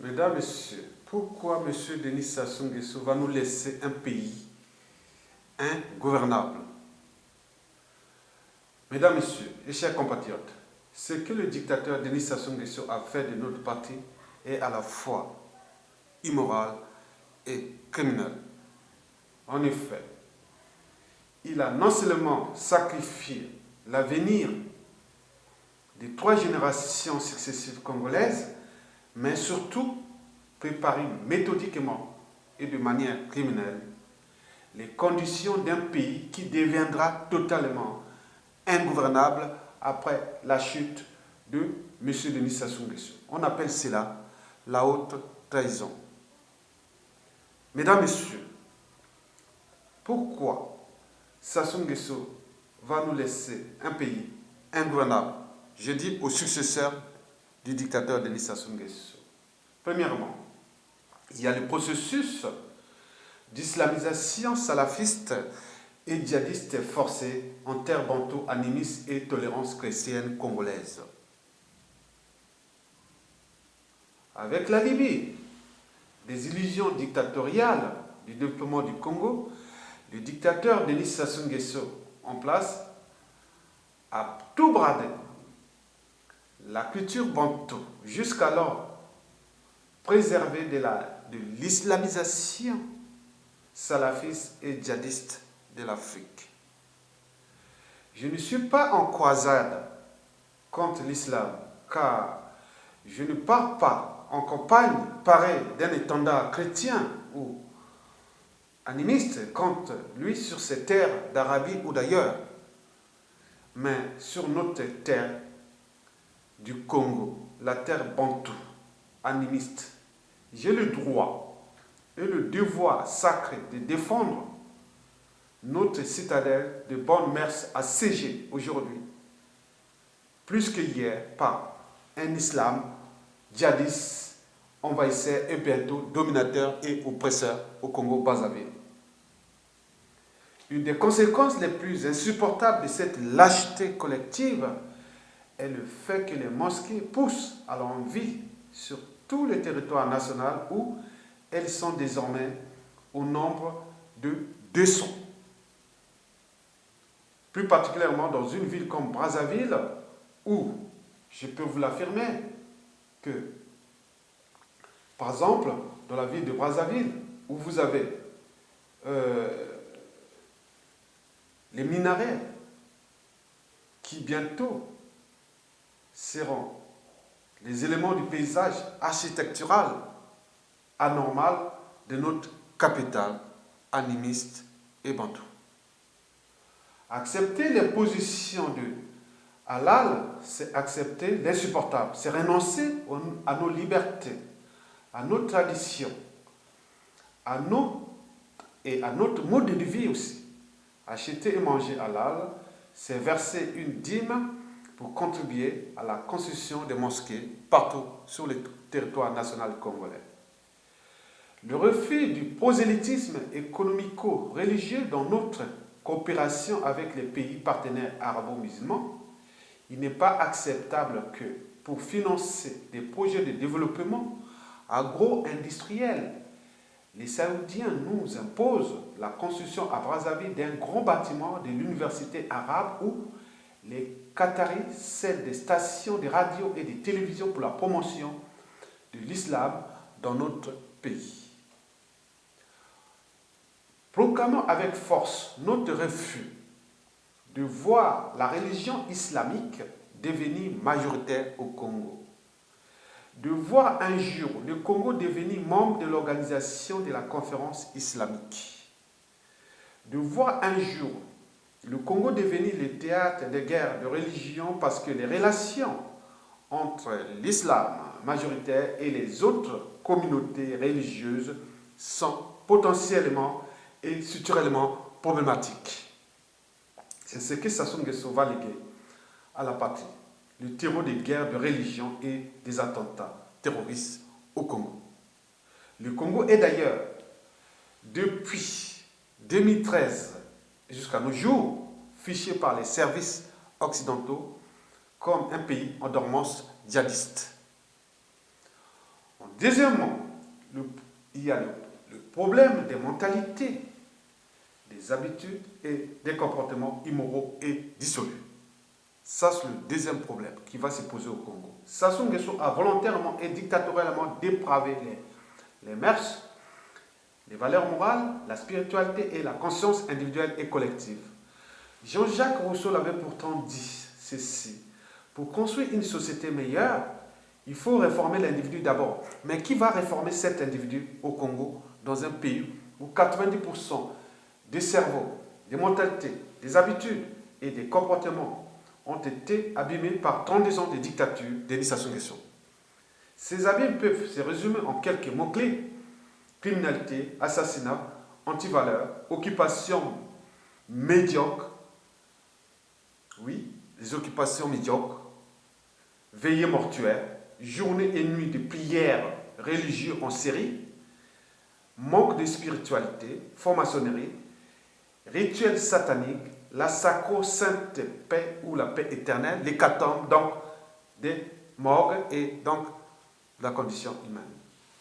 Mesdames, Messieurs, pourquoi M. Denis Sassou Nguesso va nous laisser un pays ingouvernable? Mesdames, Messieurs et chers compatriotes, ce que le dictateur Denis Sassou Nguesso a fait de notre parti est à la fois immoral et criminel. En effet, il a non seulement sacrifié l'avenir des 3 générations successives congolaises, mais surtout préparé méthodiquement et de manière criminelle les conditions d'un pays qui deviendra totalement ingouvernable après la chute de M. Denis Sassou Nguesso. On appelle cela la haute trahison. Mesdames, Messieurs, pourquoi Sassou Nguesso va nous laisser un pays ingouvernable? Je dis aux successeurs du dictateur Denis Sassou Nguesso. Premièrement, il y a le processus d'islamisation salafiste et djihadiste forcé en terre bantou, animisme et tolérance chrétienne congolaise. Avec la Libye, des illusions dictatoriales du développement du Congo, le dictateur Denis Sassou Nguesso en place a tout bradé. La culture bantou, jusqu'alors préservée de l'islamisation salafiste et djihadiste de l'Afrique. Je ne suis pas en croisade contre l'islam, car je ne pars pas en campagne parée d'un étendard chrétien ou animiste contre lui sur ces terres d'Arabie ou d'ailleurs, mais sur notre terre du Congo, la terre bantou, animiste. J'ai le droit et le devoir sacré de défendre notre citadelle de bonnes mœurs assiégée aujourd'hui, plus que hier, par un islam djihadiste, envahisseur et bientôt dominateur et oppresseur au Congo-Brazzaville. Une des conséquences les plus insupportables de cette lâcheté collective est le fait que les mosquées poussent à l'envi sur tout le territoire national où elles sont désormais au nombre de 200. Plus particulièrement dans une ville comme Brazzaville, où je peux vous l'affirmer que, par exemple, dans la ville de Brazzaville, où vous avez les minarets qui bientôt seront les éléments du paysage architectural anormal de notre capitale animiste et bantou. Accepter les positions de halal, c'est accepter l'insupportable, c'est renoncer à nos libertés, à nos traditions, et à notre mode de vie aussi. Acheter et manger halal, c'est verser une dîme pour contribuer à la construction des mosquées partout sur le territoire national congolais. Le refus du prosélytisme économico-religieux dans notre coopération avec les pays partenaires arabo-musulmans, il n'est pas acceptable que pour financer des projets de développement agro-industriel, les Saoudiens nous imposent la construction à Brazzaville d'un grand bâtiment de l'université arabe où les Qataris cèdent des stations de radio et de télévision pour la promotion de l'islam dans notre pays. Proclamons avec force notre refus de voir la religion islamique devenir majoritaire au Congo, de voir un jour le Congo devenir membre de l'organisation de la conférence islamique, de voir un jour le Congo devenir le théâtre de guerres de religion parce que les relations entre l'islam majoritaire et les autres communautés religieuses sont potentiellement et structurellement problématiques. C'est ce que Sassou Nguesso va léguer à la patrie, le terreau des guerres de religion et des attentats terroristes au Congo. Le Congo est d'ailleurs, depuis 2013 jusqu'à nos jours, fiché par les services occidentaux comme un pays en dormance djihadiste. En Deuxièmement, il y a le problème des mentalités, des habitudes et des comportements immoraux et dissolus. Ça, c'est le deuxième problème qui va se poser au Congo. Sassou Nguesso a volontairement et dictatorialement dépravé les mœurs, les valeurs morales, la spiritualité et la conscience individuelle et collective. Jean-Jacques Rousseau l'avait pourtant dit ceci. Pour construire une société meilleure, il faut réformer l'individu d'abord. Mais qui va réformer cet individu au Congo, dans un pays où 90% des cerveaux, des mentalités, des habitudes et des comportements ont été abîmés par 30 ans de dictature Denis Sassou Nguesso. Ces abîmes peuvent se résumer en quelques mots-clés: criminalité, assassinat, antivaleurs, occupation médiocre, oui, les occupations médiocres, veillées mortuaires, journée et nuit de prières religieuses en série, manque de spiritualité, franc-maçonnerie, rituels sataniques, la sacro-sainte paix ou la paix éternelle, l'hécatombe, donc des morgues et donc la condition humaine.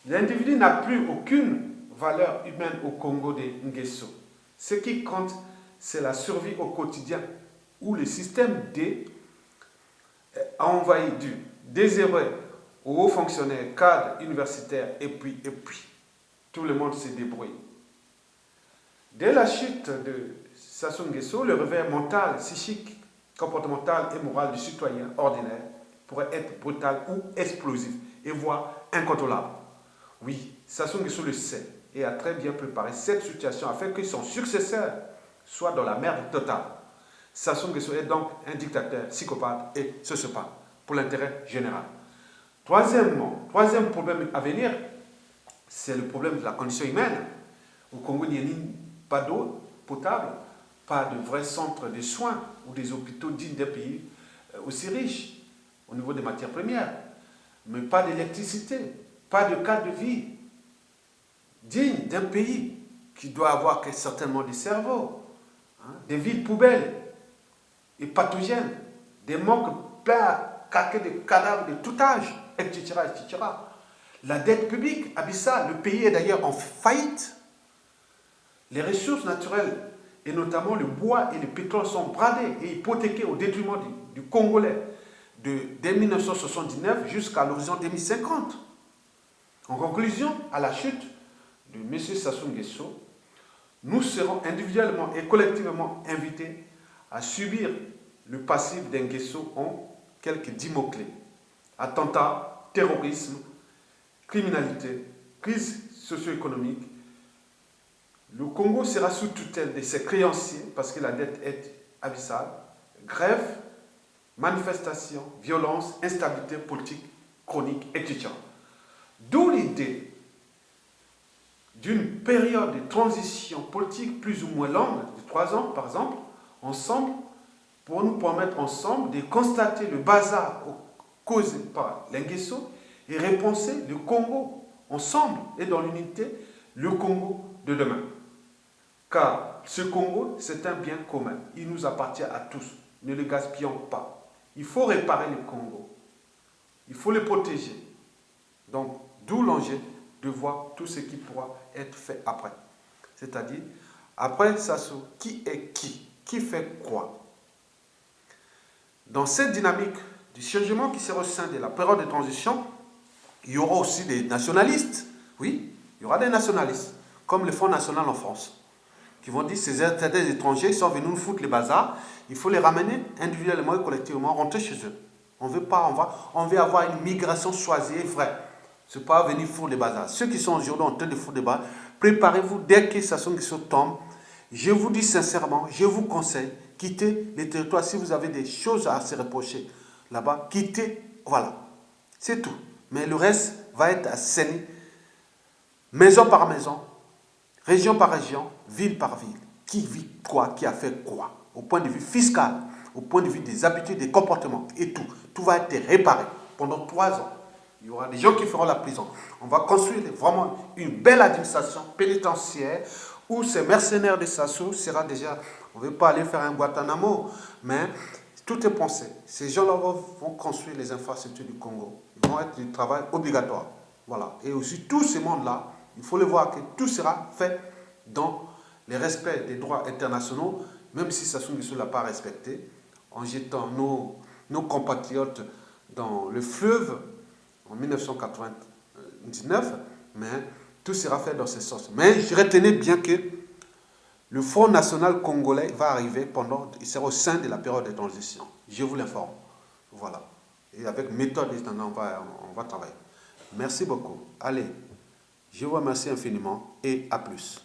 L'individu n'a plus aucune valeur humaine au Congo de Nguesso. Ce qui compte, c'est la survie au quotidien où le système D a envahi du désiré aux hauts fonctionnaires, cadres, universitaires, et puis, tout le monde se débrouille. Dès la chute de Sassou Nguesso, le réveil mental, psychique, comportemental et moral du citoyen ordinaire pourrait être brutal ou explosif, et voire incontrôlable. Oui, Sassou Nguesso le sait et a très bien préparé cette situation afin que son successeur soit dans la merde totale. Sassou Nguesso est donc un dictateur psychopathe et sociopathe pour l'intérêt général. Troisième problème à venir, c'est le problème de la condition humaine. Au Congo, il n'y a pas d'eau potable, pas de vrais centres de soins ou des hôpitaux dignes d'un pays aussi riche au niveau des matières premières, mais pas d'électricité, pas de cadre de vie digne d'un pays qui doit avoir certainement des cerveaux, des villes poubelles et pathogènes, des manques pleins de cadavres de tout âge, etc., etc. La dette publique abyssale, le pays est d'ailleurs en faillite. Les ressources naturelles, et notamment le bois et le pétrole, sont bradés et hypothéqués au détriment du Congolais dès 1979 jusqu'à l'horizon 2050. En conclusion, à la chute de M. Sassou Nguesso, nous serons individuellement et collectivement invités à subir le passif d'un Nguesso en quelques 10 mots-clés: attentat, terrorisme, criminalité, crise socio-économique. Le Congo sera sous tutelle de ses créanciers parce que la dette est abyssale, grève, manifestations, violence, instabilité politique chronique, etc. D'où l'idée d'une période de transition politique plus ou moins longue, de 3 ans par exemple, ensemble, pour nous permettre ensemble de constater le bazar causé par l'Nguesso et repenser le Congo ensemble et dans l'unité, le Congo de demain. Car ce Congo, c'est un bien commun. Il nous appartient à tous. Ne le gaspillons pas. Il faut réparer le Congo. Il faut le protéger. Donc, d'où l'enjeu de voir tout ce qui pourra être fait après. C'est-à-dire, après Sassou, qui est qui? Qui fait quoi? Dans cette dynamique du changement qui sera au sein de la période de transition, il y aura aussi des nationalistes. Oui, il y aura des nationalistes, comme le Front National en France, qui vont dire que ces étrangers qui sont venus nous foutre les bazars, il faut les ramener individuellement et collectivement, rentrer chez eux. On veut avoir une migration choisie et vraie. Ce n'est pas venir foutre les bazars. Ceux qui sont aujourd'hui en train de foutre les bazars, préparez-vous dès que Sassou Nguesso tombe. Je vous dis sincèrement, je vous conseille, quittez les territoires si vous avez des choses à se reprocher là-bas. Quittez, voilà. C'est tout. Mais le reste va être assaini, maison par maison, région par région, ville par ville. Qui vit quoi, qui a fait quoi, au point de vue fiscal, au point de vue des habitudes, des comportements et tout. Tout va être réparé pendant 3 ans. Il y aura des gens qui feront la prison. On va construire vraiment une belle administration pénitentiaire où ces mercenaires de Sassou sera déjà... On ne veut pas aller faire un Guantanamo, mais tout est pensé. Ces gens-là vont construire les infrastructures du Congo. Ils vont être du travail obligatoire. Voilà. Et aussi, tout ce monde-là, il faut le voir que tout sera fait dans le respect des droits internationaux, même si Sassou Nguesso ne l'a pas respecté, en jetant nos compatriotes dans le fleuve en 1999, mais tout sera fait dans ce sens. Mais je retenais bien que le Front National Congolais va arriver il sera au sein de la période de transition. Je vous l'informe. Voilà. Et avec méthode, on va travailler. Merci beaucoup. Allez, je vous remercie infiniment et à plus.